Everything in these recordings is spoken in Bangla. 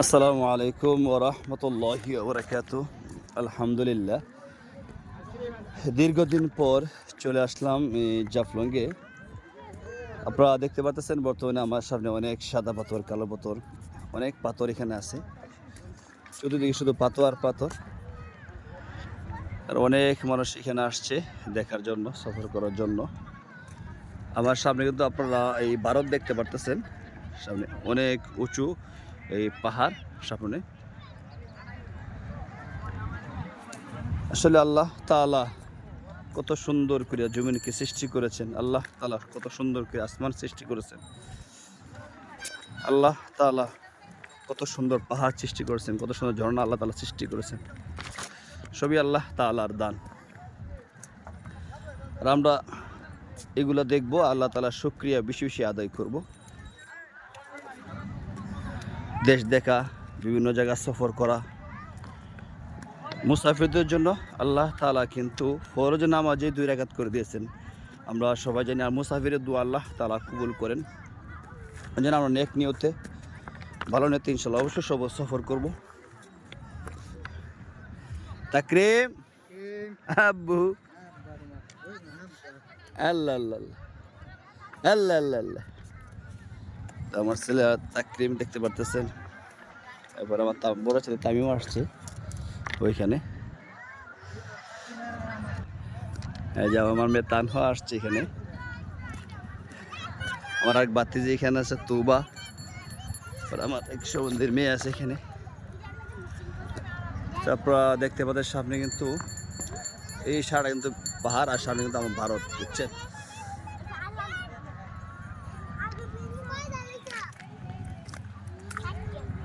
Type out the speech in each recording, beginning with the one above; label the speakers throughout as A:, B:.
A: আসসালামু আলাইকুম ওয়া রাহমাতুল্লাহি ওয়া বারাকাতুহু। আলহামদুলিল্লাহ, দীর্ঘদিন পর চলে আসলাম জাফলংয়ে। আপনারা দেখতে পাচ্ছেন বর্তমানে আমার সামনে অনেক সাদা পাথর, কালো পাথর, অনেক পাথর এখানে আছে। চতুর্দিকে শুধু পাথর আর পাথর। আর অনেক মানুষ এখানে আসছে দেখার জন্য, সফর করার জন্য। আমার সামনে কিন্তু আপনারা এই ভারত দেখতে পারতেছেন। সামনে অনেক উঁচু এই পাহাড় সামনে। আসলে আল্লাহ তাআলা কত সুন্দর করে জমিনকে সৃষ্টি করেছেন। আল্লাহ তাআলা কত সুন্দর করে আসমান সৃষ্টি করেছেন। আল্লাহ তাআলা কত সুন্দর পাহাড় সৃষ্টি করেছেন, কত সুন্দর ঝর্ণা আল্লাহ তাআলা সৃষ্টি করেছেন। সবই আল্লাহ তাআলার দান। আর আমরা এগুলো দেখবো, আল্লাহ তাআলার শুকরিয়া বেশি বেশি আদায় করব। দেশ দেখা, বিভিন্ন জায়গা সফর করা, মুসাফিরদের জন্য আল্লাহ তাআলা কিন্তু ফরজ নামাজে 2 রাকাত করে দিয়েছেন। আমরা সবাই জানি। আর মুসাফিরের দোয়া আল্লাহ তাআলা কবুল করেন। যেন আমরা নেক নিয়তে, ভালো নিয়তে ইনশাআল্লাহ অবশ্যই সফর করব। তাকরিম আব্বু আল্লাহ আল্লাহ আল্লাহ আল্লাহ আল্লাহ। আমার ছেলে তাকরিম দেখতে পারতেছেন। এবার আমার বড় ছেলে তামিমও আসছে ওইখানে। এই যে আমার মেয়ে তানহা আসছে এখানে। আমার এক বাতিজি এখানে আছে, তুবা। আর আমার এক সম্বন্ধের মেয়ে আছে এখানে। তারপর দেখতে পাচ্ছেন সামনে কিন্তু এই সারা কিন্তু পাহাড়, আর সামনে কিন্তু আমার ভারত, বুঝছেন।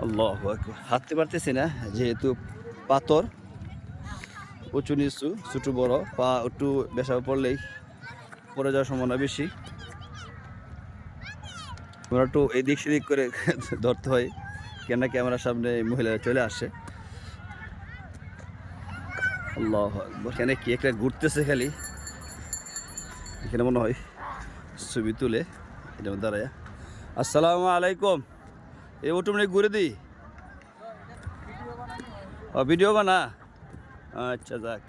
A: আল্লাহু আকবার। হাঁটতে পারতেছি না যেহেতু পাথর, উঁচু নিচু, ছোট বড়, পা একটু বেশা পড়লেই পড়ে যাওয়ার সম্ভাবনা বেশি। আমরা একটু এদিক সেদিক করে ধরতে হয়, কেন ক্যামেরার সামনে মহিলারা চলে আসে। আল্লাহু আকবার। এখানে কি একটা ঘুরতেছে খালি, এখানে মনে হয় ছবি তুলে এটা দাঁড়ায়। আসসালামু আলাইকুম। এই অটোমেটিক ঘুরে দিই, ভিডিও বানা। আচ্ছা যাক,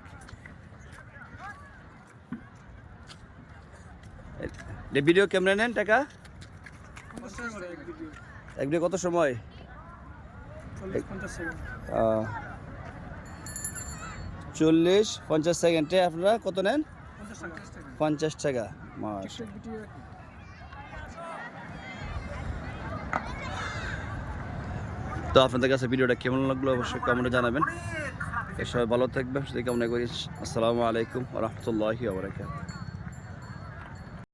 A: ভিডিও ক্যামেরা নেন টাকা এক ভিডিও কত সময়? 40-50 সেকেন্ডে আপনারা কত নেন? 50 টাকা। তো আপনাদের কাছে ভিডিওটা কেমন লাগলো অবশ্যই কমেন্টে জানাবেন। সবাই ভালো থাকবেন, সেটা কামনা করি। আসসালামু আলাইকুম ওয়া রাহমাতুল্লাহি ওয়া বারাকাতুহু।